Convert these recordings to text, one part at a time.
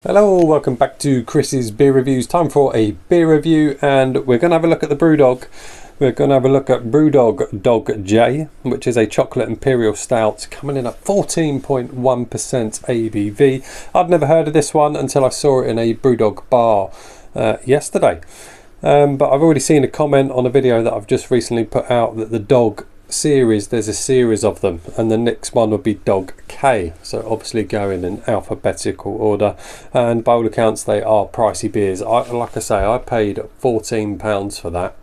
Hello, welcome back to Chris's Beer Reviews. Time for a beer review, and we're going to have a look at the Brewdog. We're going to have a look at Brewdog Dog J, which is a chocolate Imperial Stout coming in at 14.1% ABV. I'd never heard of this one until I saw it in a Brewdog bar yesterday. But I've already seen a comment on a video that I've just recently put out that the Dog series, there's a series of them, and the next one would be Dog K, so obviously going in alphabetical order, and by all accounts they are pricey beers. Like I say, I paid £14 for that.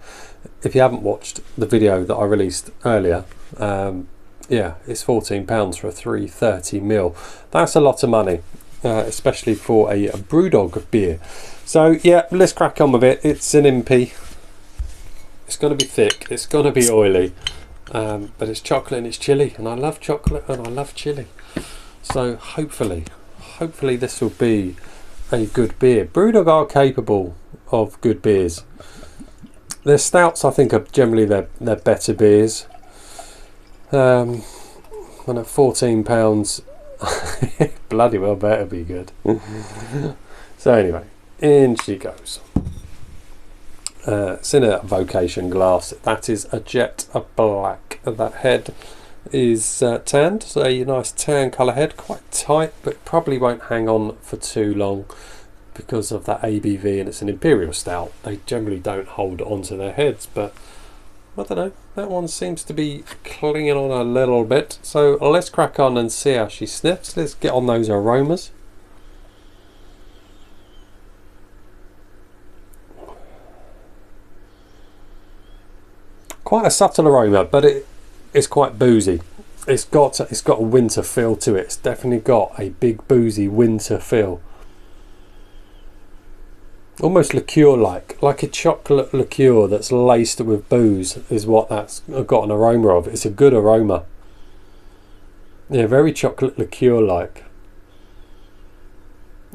If you haven't watched the video that I released earlier, yeah, it's £14 for a 330ml. That's a lot of money, especially for a Brewdog beer. So yeah, let's crack on with it. It's an Impy. It's going to be thick, it's going to be oily, but it's chocolate and it's chili, and I love chocolate and I love chili. So hopefully this will be a good beer. Brewdog are capable of good beers. Their stouts, I think, are generally they're better beers. And at £14, bloody well better be good. So anyway, in she goes. It's in a vocation glass. That is a jet black. That head is tanned, so a nice tan colour head, quite tight, but probably won't hang on for too long because of that ABV, and it's an Imperial Stout. They generally don't hold onto their heads, but I don't know, that one seems to be clinging on a little bit. So let's crack on and see how she sniffs. Let's get on those aromas. Quite a subtle aroma, but it's quite boozy. It's got a winter feel to it. It's definitely got a big boozy winter feel. Almost liqueur-like a chocolate liqueur that's laced with booze is what that's got an aroma of. It's a good aroma. Yeah, very chocolate liqueur-like.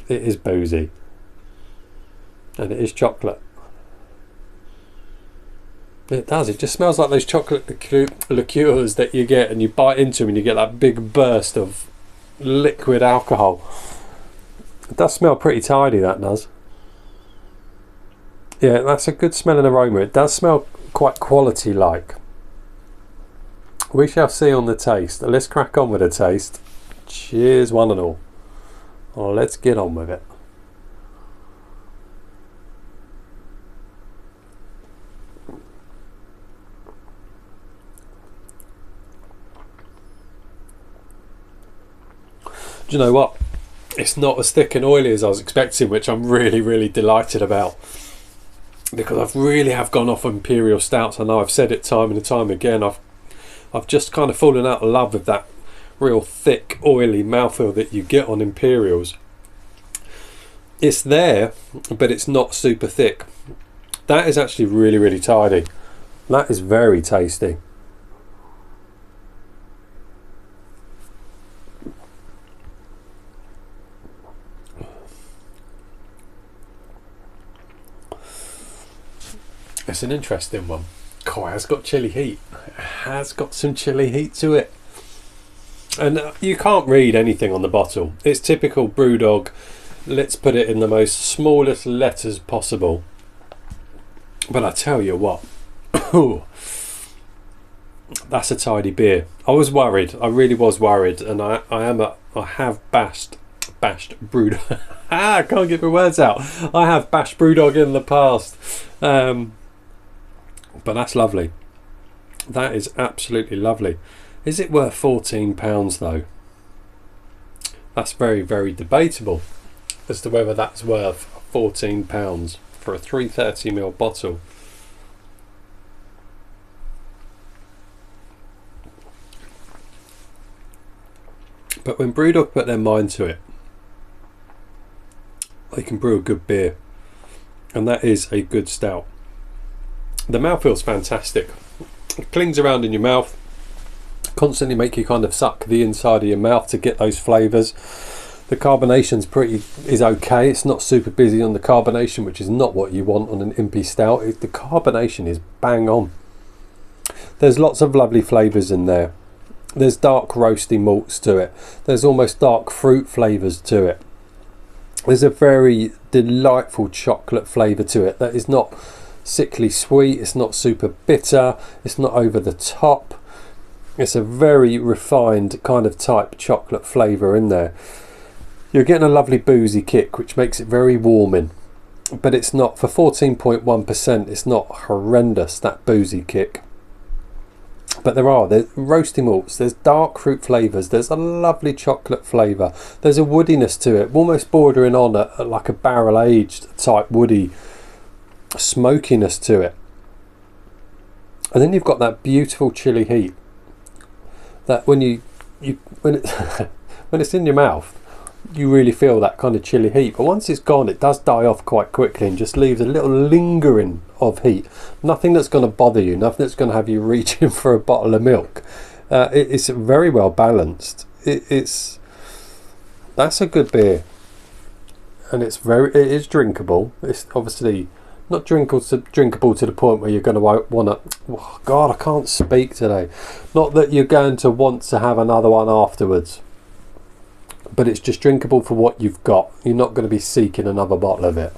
It is boozy, and it is chocolate. It does. It just smells like those chocolate liqueurs that you get and you bite into them and you get that big burst of liquid alcohol. It does smell pretty tidy, that does. Yeah, that's a good smelling aroma. It does smell quite quality-like. We shall see on the taste. Let's crack on with the taste. Cheers, one and all. Oh, let's get on with it. Do you know what? It's not as thick and oily as I was expecting, which I'm really delighted about, because I've really have gone off Imperial Stouts. I know I've said it time and time again. I've just kind of fallen out of love with that real thick, oily mouthfeel that you get on Imperials. It's there, but it's not super thick. That is actually really tidy. That is very tasty. It's an interesting one. Oh, it has got chili heat. It has got some chili heat to it. And you can't read anything on the bottle. It's typical Brewdog. Let's put it in the most smallest letters possible. But I tell you what, that's a tidy beer. I was worried. I really was worried, and I have bashed Brewdog. I can't get my words out. I have bashed Brewdog in the past. But that's lovely. That is absolutely lovely. Is it worth £14 though? That's very debatable as to whether that's worth £14 for a 330ml bottle. But when Brewdog put their mind to it, they can brew a good beer, and that is a good stout. The mouthfeel's fantastic. It clings around in your mouth, constantly make you kind of suck the inside of your mouth to get those flavours. The carbonation's is okay. It's not super busy on the carbonation, which is not what you want on an Impy Stout. The carbonation is bang on. There's lots of lovely flavours in there. There's dark roasty malts to it. There's almost dark fruit flavours to it. There's a very delightful chocolate flavour to it that is not sickly sweet, it's not super bitter, it's not over the top. It's a very refined kind of type chocolate flavour in there. You're getting a lovely boozy kick, which makes it very warming, but it's not, for 14.1%, it's not horrendous, that boozy kick. But there's roasty malts, there's dark fruit flavours, there's a lovely chocolate flavour, there's a woodiness to it, almost bordering on like a barrel aged type woody smokiness to it. And then you've got that beautiful chili heat that when when it's in your mouth, you really feel that kind of chili heat, but once it's gone, it does die off quite quickly and just leaves a little lingering of heat. Nothing that's going to bother you, nothing that's going to have you reaching for a bottle of milk. It's very well balanced. That's a good beer, and it is drinkable. It's obviously not drinkable to the point where you're going to want to, oh God, I can't speak today, not that you're going to want to have another one afterwards, but it's just drinkable for what you've got. You're not going to be seeking another bottle of it.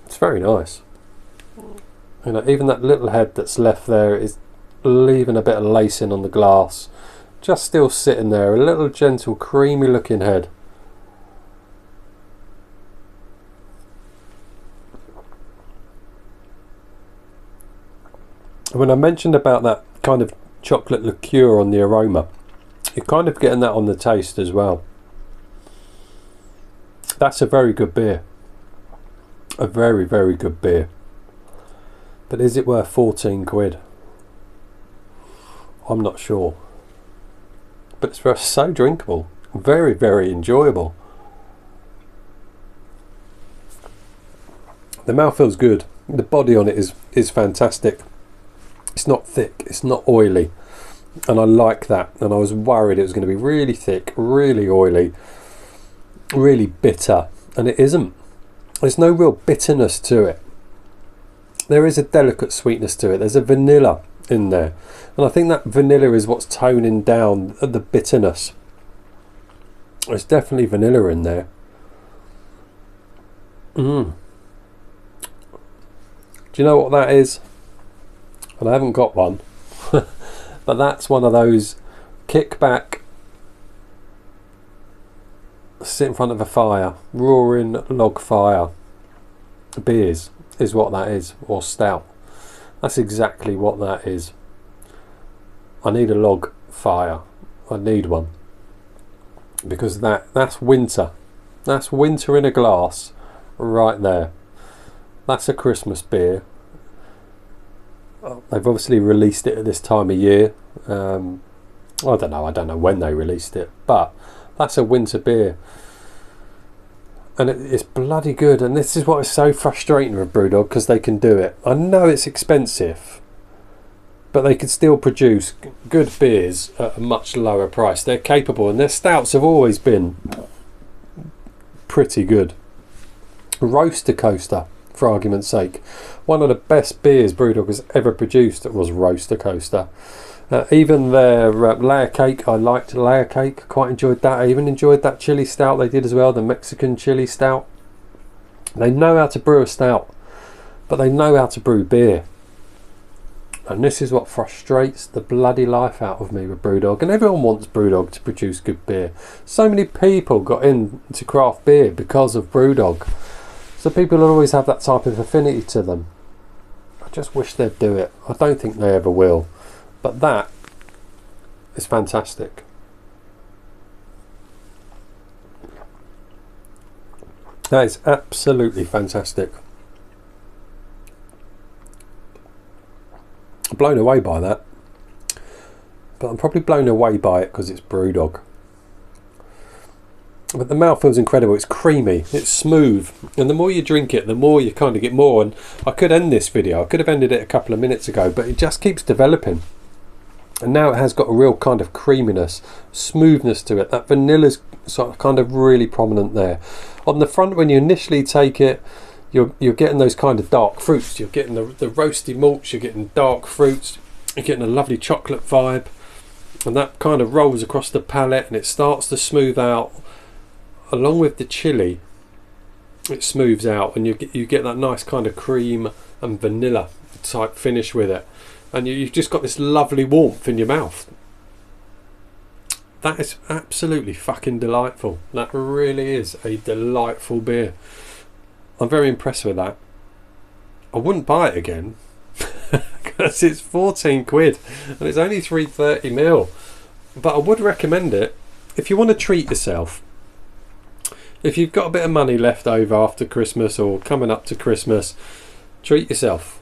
It's very nice. You know, even that little head that's left there is leaving a bit of lacing on the glass, just still sitting there, a little gentle creamy looking head. When I mentioned about that kind of chocolate liqueur on the aroma, you're kind of getting that on the taste as well. That's a very good beer. A very, very good beer. But is it worth 14 quid? I'm not sure. But it's so drinkable. Very, very enjoyable. The mouth feels good. The body on it is fantastic. It's not thick, it's not oily, and I like that. And I was worried it was going to be really thick, really oily, really bitter, and it isn't. There's no real bitterness to it. There is a delicate sweetness to it. There's a vanilla in there, and I think that vanilla is what's toning down the bitterness. There's definitely vanilla in there. Do you know what that is? And I haven't got one, but that's one of those kick back, sit in front of a fire, roaring log fire beers is what that is, or stout. That's exactly what that is. I need a log fire. I need one, because that's winter. That's winter in a glass right there. That's a Christmas beer. They've obviously released it at this time of year. I don't know when they released it, but that's a winter beer, and it's bloody good. And this is what is so frustrating with Brewdog, because they can do it. I know it's expensive, but they can still produce good beers at a much lower price. They're capable, and their stouts have always been pretty good. Roaster Coaster, for argument's sake, one of the best beers Brewdog has ever produced was Roaster Coaster. Even their layer cake, I liked layer cake, quite enjoyed that. I even enjoyed that chili stout they did as well, the Mexican chili stout. They know how to brew a stout, but they know how to brew beer. And this is what frustrates the bloody life out of me with Brewdog. And everyone wants Brewdog to produce good beer. So many people got into craft beer because of Brewdog. So people will always have that type of affinity to them. I just wish they'd do it. I don't think they ever will. But that is fantastic. That is absolutely fantastic. I'm blown away by that. But I'm probably blown away by it because it's Brewdog. But the mouth feels incredible. It's creamy, it's smooth, and the more you drink it, the more you kind of get more. And I could end this video, I could have ended it a couple of minutes ago, but it just keeps developing. And now it has got a real kind of creaminess, smoothness to it. That vanilla's sort of kind of really prominent there. On the front, when you initially take it, you're getting those kind of dark fruits. You're getting the roasty malts, you're getting dark fruits, you're getting a lovely chocolate vibe, and that kind of rolls across the palate, and it starts to smooth out. along with the chili, it smooths out, and you get that nice kind of cream and vanilla type finish with it, and you've just got this lovely warmth in your mouth. That is absolutely fucking delightful. That really is a delightful beer. I'm very impressed with that. I wouldn't buy it again because it's 14 quid and it's only 330ml, but I would recommend it if you want to treat yourself. If you've got a bit of money left over after Christmas or coming up to Christmas, treat yourself.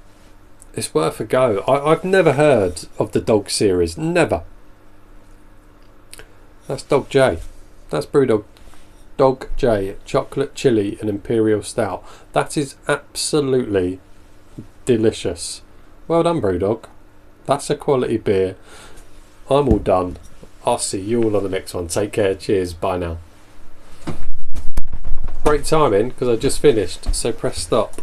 It's worth a go. I've never heard of the Dog series. Never. That's Dog J. That's Brewdog Dog J. Chocolate, Chili and Imperial Stout. That is absolutely delicious. Well done, Brewdog. That's a quality beer. I'm all done. I'll see you all on the next one. Take care. Cheers. Bye now. Great timing because I just finished, so press stop.